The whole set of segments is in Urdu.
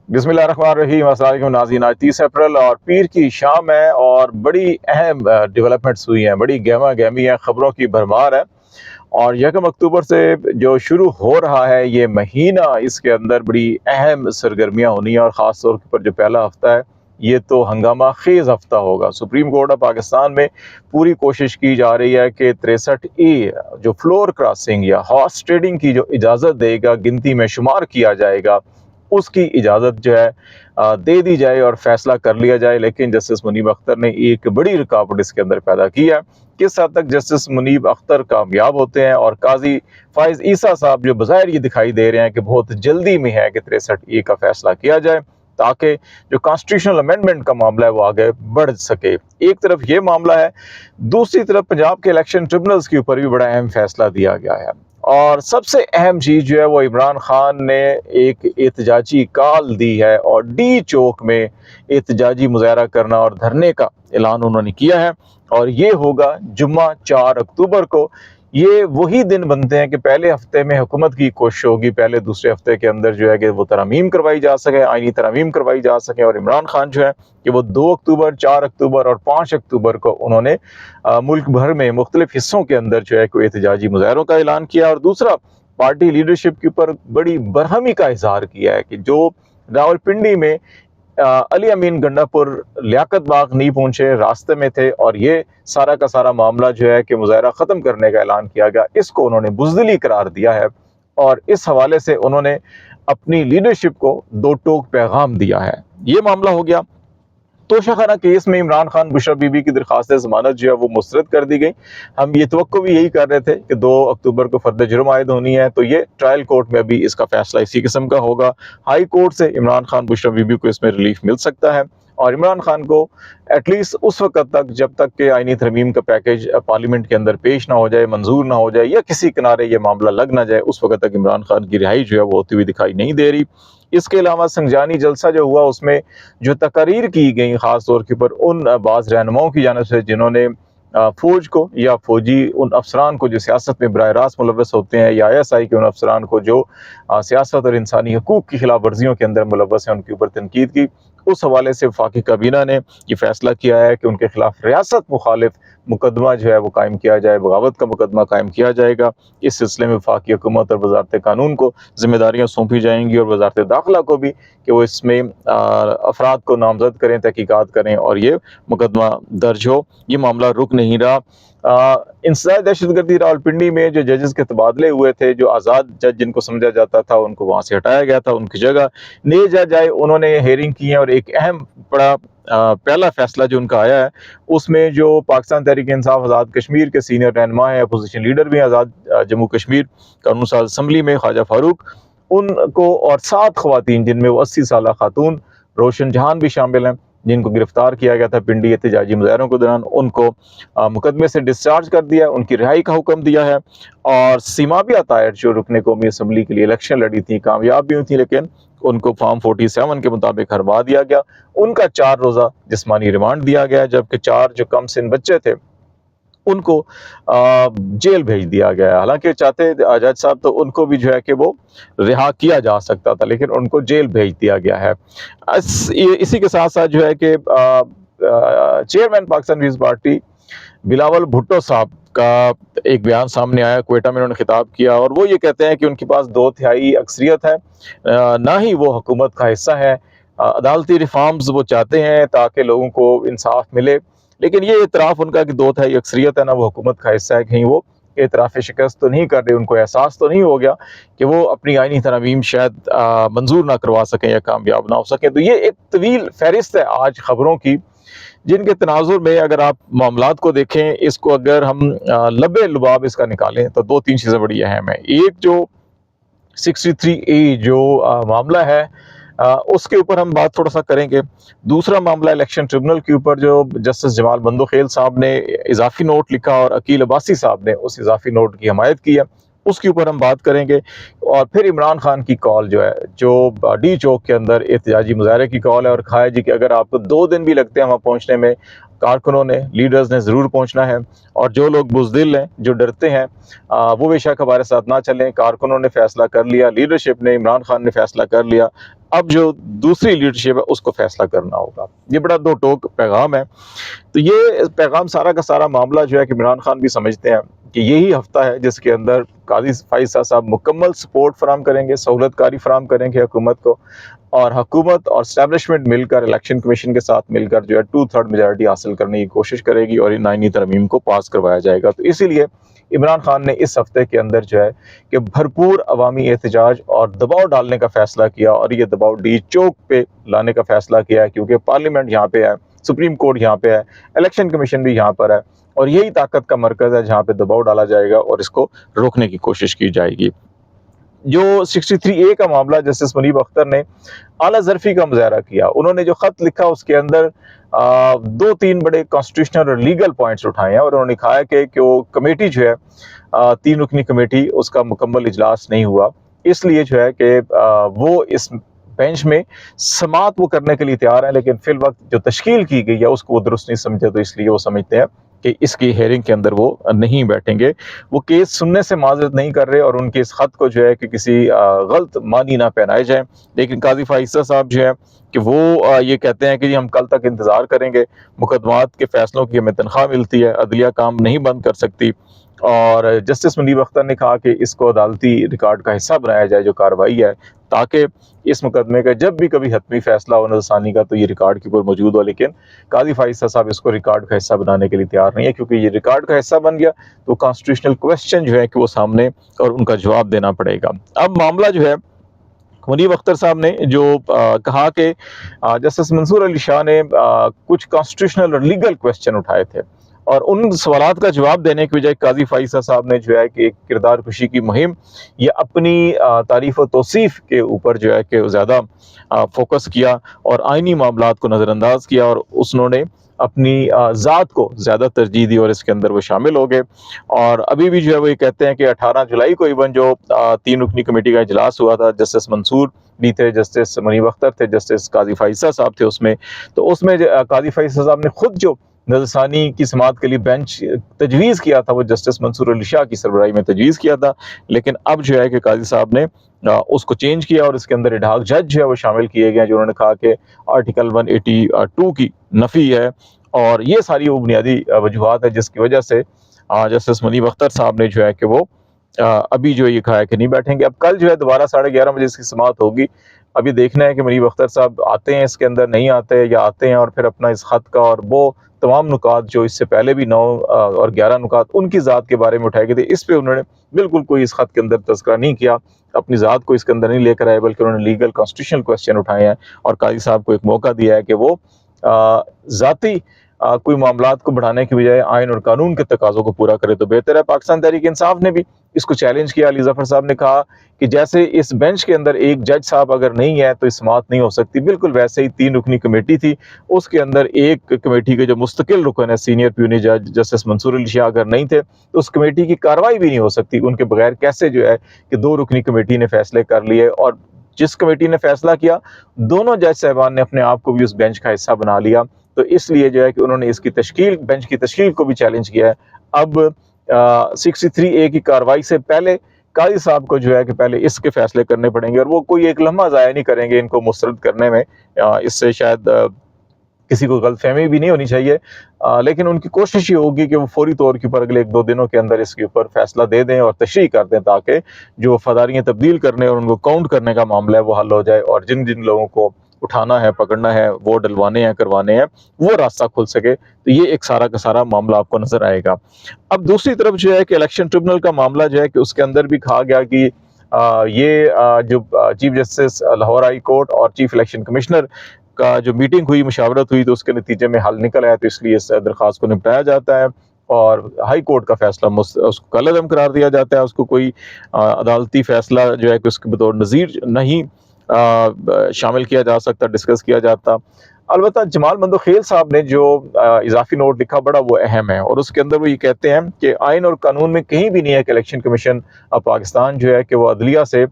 بسم اللہ الرحمن الرحیم۔ السلام علیکم ناظرین، آج 30 اپریل اور پیر کی شام ہے اور بڑی اہم ڈیولپمنٹس ہوئی ہیں، بڑی گہما گہمی ہے، خبروں کی بھرمار ہے۔ اور 1 اکتوبر سے جو شروع ہو رہا ہے یہ مہینہ، اس کے اندر بڑی اہم سرگرمیاں ہونی ہیں، اور خاص طور پر جو پہلا ہفتہ ہے یہ تو ہنگامہ خیز ہفتہ ہوگا۔ سپریم کورٹ آف پاکستان میں پوری کوشش کی جا رہی ہے کہ 63A جو فلور کراسنگ یا ہارس ٹریڈنگ کی جو اجازت دے گا، گنتی میں شمار کیا جائے گا، اس کی اجازت جو ہے دے دی جائے اور فیصلہ کر لیا جائے۔ لیکن جسٹس منیب اختر نے ایک بڑی رکاوٹ اس کے اندر پیدا کی ہے۔ کس حد تک جسٹس منیب اختر کامیاب ہوتے ہیں، اور قاضی فائز عیسیٰ صاحب جو بظاہر یہ دکھائی دے رہے ہیں کہ بہت جلدی میں ہے کہ 63A کا فیصلہ کیا جائے تاکہ جو کانسٹیٹیوشنل امینڈمنٹ کا معاملہ ہے وہ آگے بڑھ سکے۔ ایک طرف یہ معاملہ ہے، دوسری طرف پنجاب کے الیکشن ٹریبونلز کے اوپر بھی بڑا اہم فیصلہ دیا گیا ہے، اور سب سے اہم چیز جو ہے وہ عمران خان نے ایک احتجاجی کال دی ہے، اور ڈی چوک میں احتجاجی مظاہرہ کرنا اور دھرنے کا اعلان انہوں نے کیا ہے، اور یہ ہوگا جمعہ 4 اکتوبر کو۔ یہ وہی دن بنتے ہیں کہ پہلے ہفتے میں حکومت کی کوشش ہوگی پہلے دوسرے ہفتے کے اندر جو ہے کہ وہ ترامیم کروائی جا سکے، آئینی ترامیم کروائی جا سکے، اور عمران خان جو ہے کہ وہ 2 اکتوبر، 4 اکتوبر اور 5 اکتوبر کو انہوں نے ملک بھر میں مختلف حصوں کے اندر جو ہے کوئی احتجاجی مظاہروں کا اعلان کیا، اور دوسرا پارٹی لیڈرشپ کے اوپر بڑی برہمی کا اظہار کیا ہے کہ جو راولپنڈی میں علی امین گنڈا پور لیاقت باغ نہیں پہنچے، راستے میں تھے، اور یہ سارا کا سارا معاملہ جو ہے کہ مظاہرہ ختم کرنے کا اعلان کیا گیا، اس کو انہوں نے بزدلی قرار دیا ہے، اور اس حوالے سے انہوں نے اپنی لیڈرشپ کو دو ٹوک پیغام دیا ہے۔ یہ معاملہ ہو گیا۔ توشہ خانہ کیس میں عمران خان بشرا بی بی کی درخواست ضمانت جو ہے وہ مسترد کر دی گئی۔ ہم یہ توقع بھی یہی کر رہے تھے کہ 2 اکتوبر کو فرد جرم عائد ہونی ہے، تو یہ ٹرائل کورٹ میں ابھی اس کا فیصلہ اسی قسم کا ہوگا۔ ہائی کورٹ سے عمران خان بشرا بی بی کو اس میں ریلیف مل سکتا ہے، اور عمران خان کو ایٹ لیسٹ اس وقت تک جب تک کہ آئینی ترمیم کا پیکج پارلیمنٹ کے اندر پیش نہ ہو جائے، منظور نہ ہو جائے، یا کسی کنارے یہ معاملہ لگ نہ جائے، اس وقت تک عمران خان کی رہائی جو ہے وہ ہوتی ہوئی دکھائی نہیں دے رہی۔ اس کے علاوہ سنجانی جلسہ جو ہوا، اس میں جو تقاریر کی گئی خاص طور کے اوپر ان بعض رہنماؤں کی جانب سے جنہوں نے فوج کو یا فوجی ان افسران کو جو سیاست میں براہ راست ملوث ہوتے ہیں، یا ISI کے ان افسران کو جو سیاست اور انسانی حقوق کی خلاف ورزیوں کے اندر ملوث ہیں، ان کے اوپر تنقید کی۔ اس حوالے سے وفاقی کابینہ نے یہ فیصلہ کیا ہے کہ ان کے خلاف ریاست مخالف مقدمہ جو ہے وہ قائم کیا جائے، بغاوت کا مقدمہ قائم کیا جائے گا۔ اس سلسلے میں وفاقی حکومت اور وزارت قانون کو ذمہ داریاں سونپی جائیں گی، اور وزارت داخلہ کو بھی کہ وہ اس میں افراد کو نامزد کریں، تحقیقات کریں، اور یہ مقدمہ درج ہو۔ یہ معاملہ رک نہیں رہا۔ انسداد دہشت گردی راولپنڈی میں جو ججز کے تبادلے ہوئے تھے، جو آزاد جج جن کو سمجھا جاتا تھا ان کو وہاں سے ہٹایا گیا تھا، ان کی جگہ نئے جج آئے، انہوں نے ہیئرنگ کی ہے، اور ایک اہم بڑا پہلا فیصلہ جو ان کا آیا ہے اس میں جو پاکستان تحریک انصاف آزاد کشمیر کے سینئر رہنما ہیں، اپوزیشن لیڈر بھی ہیں آزاد جموں کشمیر قانون ساز اسمبلی میں، خواجہ فاروق، ان کو اور 7 خواتین جن میں وہ 80 سالہ خاتون روشن جہان بھی شامل ہیں، جن کو گرفتار کیا گیا تھا پنڈی احتجاجی مظاہروں کے دوران، ان کو مقدمے سے ڈسچارج کر دیا، ان کی رہائی کا حکم دیا ہے۔ اور سیمابیہ طاہر جو رکن قومی اسمبلی کے لیے الیکشن لڑی تھی، کامیاب بھی ہوئی تھی، لیکن ان کو فارم 47 کے مطابق ہروا دیا گیا۔ ان کا 4 روزہ جسمانی ریمانڈ دیا گیا، جبکہ 4 جو کم سن بچے تھے ان کو جیل بھیج دیا گیا۔ حالانکہ چاہتے جج صاحب تو ان کو بھی جو ہے کہ وہ رہا کیا جا سکتا تھا، لیکن ان کو جیل بھیج دیا گیا ہے۔ اسی کے ساتھ ساتھ جو ہے کہ چیئرمین پاکستان پیپلز پارٹی بلاول بھٹو صاحب کا ایک بیان سامنے آیا، کوئٹہ میں انہوں نے خطاب کیا، اور وہ یہ کہتے ہیں کہ ان کے پاس 2/3 اکثریت ہے، نہ ہی وہ حکومت کا حصہ ہے۔ عدالتی ریفارمز وہ چاہتے ہیں تاکہ لوگوں کو انصاف ملے، لیکن یہ اعتراف ان کا کہ 2/3 اکثریت ہے، نہ وہ حکومت کا حصہ ہے، کہیں وہ اعتراف شکست تو نہیں کر رہے، ان کو احساس تو نہیں ہو گیا کہ وہ اپنی آئینی ترامیم شاید منظور نہ کروا سکیں یا کامیاب نہ ہو سکیں۔ تو یہ ایک طویل فہرست ہے آج خبروں کی، جن کے تناظر میں اگر آپ معاملات کو دیکھیں، اس کو اگر ہم لبے لباب اس کا نکالیں تو 2-3 چیزیں بڑی اہم ہیں۔ ایک جو 63A جو معاملہ ہے اس کے اوپر ہم بات تھوڑا سا کریں گے۔ دوسرا معاملہ الیکشن ٹریبونل کے اوپر جو جسٹس جمال بندوخیل صاحب نے اضافی نوٹ لکھا اور عقیل عباسی صاحب نے اس اضافی نوٹ کی حمایت کی ہے، اس کے اوپر ہم بات کریں گے۔ اور پھر عمران خان کی کال جو ہے، جو ڈی چوک کے اندر احتجاجی مظاہرے کی کال ہے، اور کہا ہے جی کہ اگر آپ کو 2 دن بھی لگتے ہیں وہاں پہنچنے میں، کارکنوں نے، لیڈرز نے ضرور پہنچنا ہے، اور جو لوگ بزدل ہیں، جو ڈرتے ہیں، وہ بے شک ہمارے ساتھ نہ چلیں۔ کارکنوں نے فیصلہ کر لیا، لیڈرشپ نے، عمران خان نے فیصلہ کر لیا، اب جو دوسری لیڈرشپ ہے اس کو فیصلہ کرنا ہوگا۔ یہ بڑا دو ٹوک پیغام ہے۔ تو یہ پیغام سارا کا سارا معاملہ جو ہے کہ عمران خان بھی سمجھتے ہیں کہ یہی ہفتہ ہے جس کے اندر قاضی فائز صاحب مکمل سپورٹ فراہم کریں گے، سہولت کاری فراہم کریں گے حکومت کو، اور حکومت اور اسٹیبلشمنٹ مل کر الیکشن کمیشن کے ساتھ مل کر جو ہے 2/3 میجارٹی حاصل کرنے کی کوشش کرے گی، اور ان آئینی ترمیم کو پاس کروایا جائے گا۔ تو اسی لیے عمران خان نے اس ہفتے کے اندر جو ہے کہ بھرپور عوامی احتجاج اور دباؤ ڈالنے کا فیصلہ کیا، اور یہ دباؤ ڈی چوک پہ لانے کا فیصلہ کیا ہے، کیونکہ پارلیمنٹ یہاں پہ ہے، سپریم کورٹ یہاں پہ ہے، الیکشن کمیشن بھی یہاں پر ہے، اور یہی طاقت کا مرکز ہے جہاں پہ دباؤ ڈالا جائے گا اور اس کو روکنے کی کوشش کی جائے گی۔ جو 63A کا معاملہ جسٹس منیب اختر نے اعلیٰ ظرفی کا مظاہرہ کیا، انہوں نے جو خط لکھا اس کے اندر 2-3 بڑے کانسٹیٹیوشنل اور لیگل پوائنٹس اٹھائے ہیں، اور انہوں نے کہا ہے کہ وہ کمیٹی جو ہے 3 رکنی کمیٹی، اس کا مکمل اجلاس نہیں ہوا، اس لیے جو ہے کہ وہ اس بینچ میں سماعت وہ کرنے کے لیے تیار ہیں، لیکن فی الوقت جو تشکیل کی گئی ہے اس کو وہ درست نہیں سمجھتے، تو اس لیے وہ سمجھتے ہیں کہ اس کی ہیئرنگ کے اندر وہ نہیں بیٹھیں گے۔ وہ کیس سننے سے معذرت نہیں کر رہے، اور ان کے اس خط کو جو ہے کہ کسی غلط معنی نہ پہنائے جائیں، لیکن قاضی فائز صاحب جو ہے کہ وہ یہ کہتے ہیں کہ ہم کل تک انتظار کریں گے، مقدمات کے فیصلوں کی ہمیں تنخواہ ملتی ہے، عدلیہ کام نہیں بند کر سکتی، اور جسٹس منیب اختر نے کہا کہ اس کو عدالتی ریکارڈ کا حصہ بنایا جائے جو کارروائی ہے، تاکہ اس مقدمے کا جب بھی کبھی حتمی فیصلہ ہو نظرثانی کا تو یہ ریکارڈ کے اوپر موجود ہو۔ لیکن قاضی فائز صاحب اس کو ریکارڈ کا حصہ بنانے کے لیے تیار نہیں ہے، کیونکہ یہ ریکارڈ کا حصہ بن گیا تو کانسٹیٹیوشنل کویسچن جو ہے کہ وہ سامنے اور ان کا جواب دینا پڑے گا۔ اب معاملہ جو ہے منیب اختر صاحب نے جو کہا کہ جسٹس منصور علی شاہ نے کچھ کانسٹیٹیوشنل اور لیگل کویسچن اٹھائے تھے، اور ان سوالات کا جواب دینے کی بجائے قاضی فائز صاحب نے جو ہے کہ ایک کردار کشی کی مہم یا اپنی تعریف و توصیف کے اوپر جو ہے کہ زیادہ فوکس کیا، اور آئینی معاملات کو نظر انداز کیا، اور انہوں نے اپنی ذات کو زیادہ ترجیح دی، اور اس کے اندر وہ شامل ہو گئے۔ اور ابھی بھی جو ہے وہ یہ کہتے ہیں کہ 18 جولائی کو ایون جو 3 رکنی کمیٹی کا اجلاس ہوا تھا، جسٹس منصور بھی تھے، جسٹس منیب اختر تھے، جسٹس قاضی فائز صاحب تھے اس میں، تو اس میں قاضی فائز صاحب نے خود جو نظرثانی کی سماعت کے لیے بینچ تجویز کیا تھا وہ جسٹس منصور علی شاہ کی سربراہی میں تجویز کیا تھا، لیکن اب جو ہے کہ قاضی صاحب نے اس کو چینج کیا، اور اس کے اندر اڈھاک جج جو ہے وہ شامل کیے گئے ہیں، جو انہوں نے کہا کہ آرٹیکل 182 کی نفی ہے، اور یہ ساری وہ بنیادی وجوہات ہے جس کی وجہ سے جسٹس منیب اختر صاحب نے جو ہے کہ وہ ابھی جو یہ کہا ہے کہ نہیں بیٹھیں گے۔ اب کل جو ہے دوبارہ 11:30 بجے اس کی سماعت ہوگی، ابھی دیکھنا ہے کہ منیب اختر صاحب آتے ہیں اس کے اندر، نہیں آتے، یا آتے ہیں اور پھر اپنا اس خط کا اور وہ تمام نکات جو اس سے پہلے بھی 9 اور 11 نکات ان کی ذات کے بارے میں اٹھائے گئے تھے، اس پہ انہوں نے بالکل کوئی اس خط کے اندر تذکرہ نہیں کیا، اپنی ذات کو اس کے اندر نہیں لے کر آئے، بلکہ انہوں نے لیگل کانسٹیٹیوشنل کویسچن اٹھائے ہیں، اور قاضی صاحب کو ایک موقع دیا ہے کہ وہ ذاتی کوئی معاملات کو بڑھانے کی بجائے آئین اور قانون کے تقاضوں کو پورا کرے تو بہتر ہے۔ پاکستان تحریک انصاف نے بھی اس کو چیلنج کیا، علی ظفر صاحب نے کہا کہ جیسے اس بینچ کے اندر ایک جج صاحب اگر نہیں ہے تو اس سماعت نہیں ہو سکتی، بالکل ویسے ہی 3 رکنی کمیٹی تھی، اس کے اندر ایک کمیٹی کے جو مستقل رکن ہے سینئر پیونی جج جسٹس منصور علی شاہ اگر نہیں تھے تو اس کمیٹی کی کارروائی بھی نہیں ہو سکتی، ان کے بغیر کیسے جو ہے کہ 2 رکنی کمیٹی نے فیصلے کر لیے، اور جس کمیٹی نے فیصلہ کیا دونوں جج صاحبان نے اپنے آپ کو بھی اس بینچ کا حصہ بنا لیا، تو اس لیے جو ہے کہ انہوں نے اس کی تشکیل، بینچ کی تشکیل کو بھی چیلنج کیا ہے۔ اب 63A کی کارروائی سے پہلے قاضی صاحب کو جو ہے کہ پہلے اس کے فیصلے کرنے پڑیں گے، اور وہ کوئی ایک لمحہ ضائع نہیں کریں گے ان کو مسترد کرنے میں، اس سے شاید کسی کو غلط فہمی بھی نہیں ہونی چاہیے، لیکن ان کی کوشش یہ ہوگی کہ وہ فوری طور کے اوپر اگلے 1-2 دنوں کے اندر اس کے اوپر فیصلہ دے دیں اور تشریح کر دیں، تاکہ جو وفاداریاں تبدیل کرنے اور ان کو کاؤنٹ کرنے کا معاملہ ہے وہ حل ہو جائے، اور جن جن لوگوں کو اٹھانا ہے، پکڑنا ہے، وہ ڈلوانے ہیں، کروانے ہیں، وہ راستہ کھل سکے، تو یہ ایک سارا کا سارا معاملہ آپ کو نظر آئے گا۔ اب دوسری طرف جو ہے کہ الیکشن ٹریبونل کا معاملہ جو ہے کہ اس کے اندر بھی کہا گیا کہ یہ جو chief justice Lahore high court اور چیف الیکشن کمشنر کا جو میٹنگ ہوئی، مشاورت ہوئی، تو اس کے نتیجے میں حل نکل آیا، تو اس لیے اس درخواست کو نپٹایا جاتا ہے، اور ہائی کورٹ کا فیصلہ اس کو کل عدم قرار دیا جاتا ہے، اس کو کوئی عدالتی فیصلہ جو ہے کہ اس کے بطور نظیر نہیں شامل کیا جا سکتا، ڈسکس کیا جاتا۔ البتہ جمال مندوخیل صاحب نے جو اضافی نوٹ لکھا بڑا وہ اہم ہے، اور اس کے اندر وہ یہ کہتے ہیں کہ آئین اور قانون میں کہیں بھی نہیں ہے کہ الیکشن کمیشن پاکستان جو ہے کہ وہ عدلیہ سے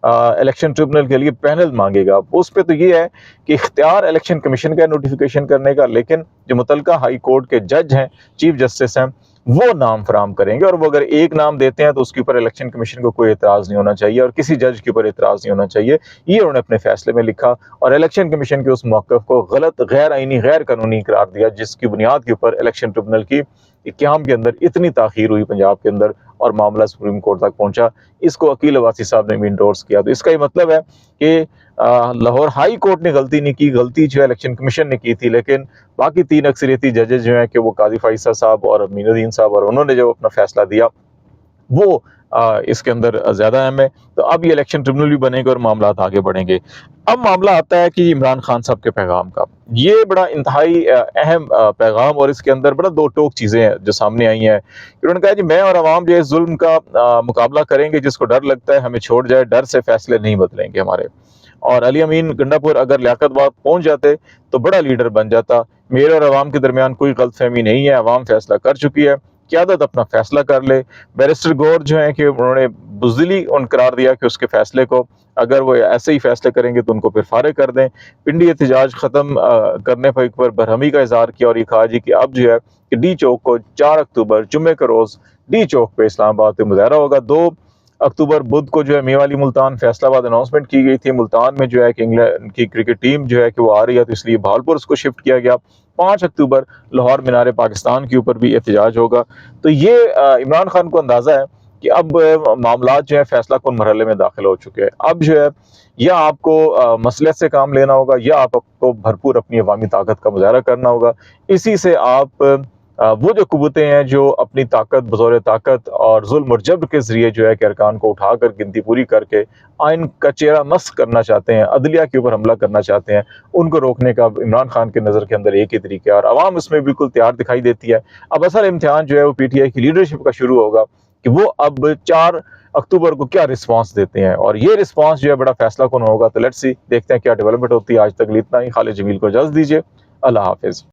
الیکشن ٹریبونل کے لیے پینل مانگے گا، اس پہ تو یہ ہے کہ اختیار الیکشن کمیشن کا نوٹیفیکیشن کرنے کا، لیکن جو متعلقہ ہائی کورٹ کے جج ہیں، چیف جسٹس ہیں، وہ نام فراہم کریں گے، اور وہ اگر ایک نام دیتے ہیں تو اس کے اوپر الیکشن کمیشن کو کوئی اعتراض نہیں ہونا چاہیے اور کسی جج کے اوپر اعتراض نہیں ہونا چاہیے. یہ انہوں نے اپنے فیصلے میں لکھا اور الیکشن کمیشن کے اس موقف کو غلط، غیر آئینی، غیر قانونی قرار دیا، جس کی بنیاد کے اوپر الیکشن ٹریبونل کی قیام کے اندر اتنی تاخیر ہوئی پنجاب کے اندر اور معاملہ سپریم کورٹ تک پہنچا. اس کو عقیل عباسی صاحب نے بھی انڈورس کیا. تو اس کا یہ مطلب ہے کہ لاہور ہائی کورٹ نے غلطی نہیں کی، غلطی جو ہے الیکشن کمیشن نے کی تھی، لیکن باقی 3 اکثریتی ججز جو ہیں کہ وہ قاضی فائصہ صاحب اور امین الدین صاحب، اور انہوں نے جو اپنا فیصلہ دیا وہ اس کے اندر زیادہ اہم ہے. تو اب یہ الیکشن ٹریبونل بھی بنے گا اور معاملات آگے بڑھیں گے. اب معاملہ آتا ہے کہ عمران خان صاحب کے پیغام کا. یہ بڑا انتہائی اہم پیغام، اور اس کے اندر بڑا دو ٹوک چیزیں ہیں جو سامنے آئی ہیں. انہوں نے کہا جی میں اور عوام جو ہے ظلم کا مقابلہ کریں گے، جس کو ڈر لگتا ہے ہمیں چھوڑ جائے، ڈر سے فیصلے نہیں بدلیں گے ہمارے. اور علی امین گنڈا پور اگر لیاقت آباد پہنچ جاتے تو بڑا لیڈر بن جاتا. میرے اور عوام کے درمیان کوئی غلط فہمی نہیں ہے، عوام فیصلہ کر چکی ہے، قیادت اپنا فیصلہ کر لے. بیرسٹر گور جو ہیں کہ انہوں نے بزدلی قرار دیا کہ اس کے فیصلے کو اگر وہ ایسے ہی فیصلے کریں گے تو ان کو پھر فارغ کر دیں. پنڈی احتجاج ختم کرنے پر برہمی کا اظہار کیا اور یہ کہا جی کہ اب جو ہے کہ ڈی چوک کو 4 اکتوبر جمعے کا روز ڈی چوک پہ اسلام آباد پہ مظاہرہ ہوگا. 2 اکتوبر بدھ کو جو ہے میوالی ملتان فیصل آباد اناؤنسمنٹ کی گئی تھی. ملتان میں جو ہے کہ انگلینڈ کی کرکٹ ٹیم جو ہے کہ وہ آ رہی ہے، تو اس لیے بہاولپور اس کو شفٹ کیا گیا. 5 اکتوبر لاہور مینار پاکستان کے اوپر بھی احتجاج ہوگا. تو یہ عمران خان کو اندازہ ہے کہ اب معاملات جو ہے فیصلہ کن مرحلے میں داخل ہو چکے ہیں. اب جو ہے یا آپ کو مصلحت سے کام لینا ہوگا یا آپ کو بھرپور اپنی عوامی طاقت کا مظاہرہ کرنا ہوگا. اسی سے آپ وہ جو قوتیں ہیں جو اپنی طاقت، بزور طاقت اور ظلم اور جبر کے ذریعے جو ہے کہ ارکان کو اٹھا کر گنتی پوری کر کے آئین کا چہرہ مسخ کرنا چاہتے ہیں، عدلیہ کے اوپر حملہ کرنا چاہتے ہیں، ان کو روکنے کا عمران خان کے نظر کے اندر ایک ہی طریقہ ہے، اور عوام اس میں بالکل تیار دکھائی دیتی ہے. اب اصل امتحان جو ہے وہ پی ٹی آئی کی لیڈرشپ کا شروع ہوگا کہ وہ اب 4 اکتوبر کو کیا رسپانس دیتے ہیں، اور یہ رسپانس جو ہے بڑا فیصلہ کن ہوگا. تو لیٹس سی، دیکھتے ہیں کیا ڈیولپمنٹ ہوتی ہے. آج تک اتنا ہی. خالد جمیل کو اجازت دیجیے. اللہ حافظ.